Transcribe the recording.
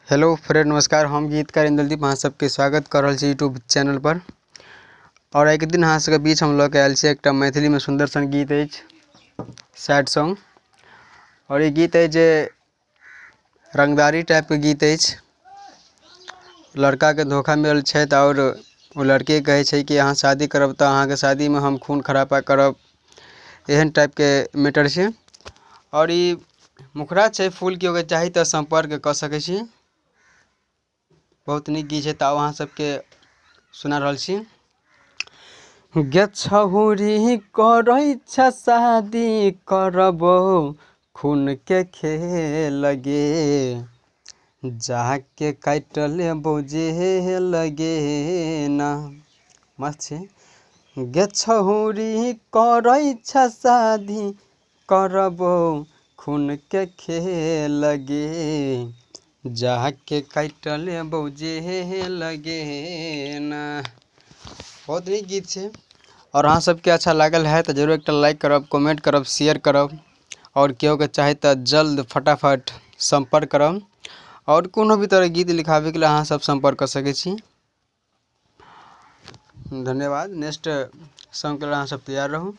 Hello friend, नमस्कार। हम गीतकार इंद्रदीप अहाँ सबके स्वागत कर रहा छी यूट्यूब चैनल पर। और एक दिन अहाँ सबके बीच हम लऽ के आयल छी एक मैथिली में सुंदर सन गीत अछि, सैड सॉन्ग। और ये गीत है जे रंगदारी टाइप के गीत अछि। लड़का के धोखा मिलल छै और वो लड़के कहे छै कि अहाँ शादी करब तो अहाँ के शादी में हम खून खराबा करब, एहन टाइप के मैटर छै। और ये मुखरा छै फूल के अगर चाही तो संपर्क कर सकै छी। बहुत नीक गीत है, ताव अहाँ सबके सुना रहल छी। गे छहुरी करै छ शादी करबो खून के खेल गे, जाके काट लेबो जेल गे ना। मस्त छै। गे छहुरी करै छ शादी करबो खून के खेल गे, जाके काट लेबो जेल गे ना। बहुत नीक गीत छै। और अहाँ सबके अच्छा लागल है तो जरूर एक लाइक करब, कमेंट करब, शेयर करब। और केओ के चाहे तो जल्द फटाफट संपर्क करब। और कोनो भी तरह गीत लिखावे के लिए अहाँ सब संपर्क कर सके छी। धन्यवाद। नेक्स्ट सॉन्ग के लिए अहाँ सब तैयार रहू।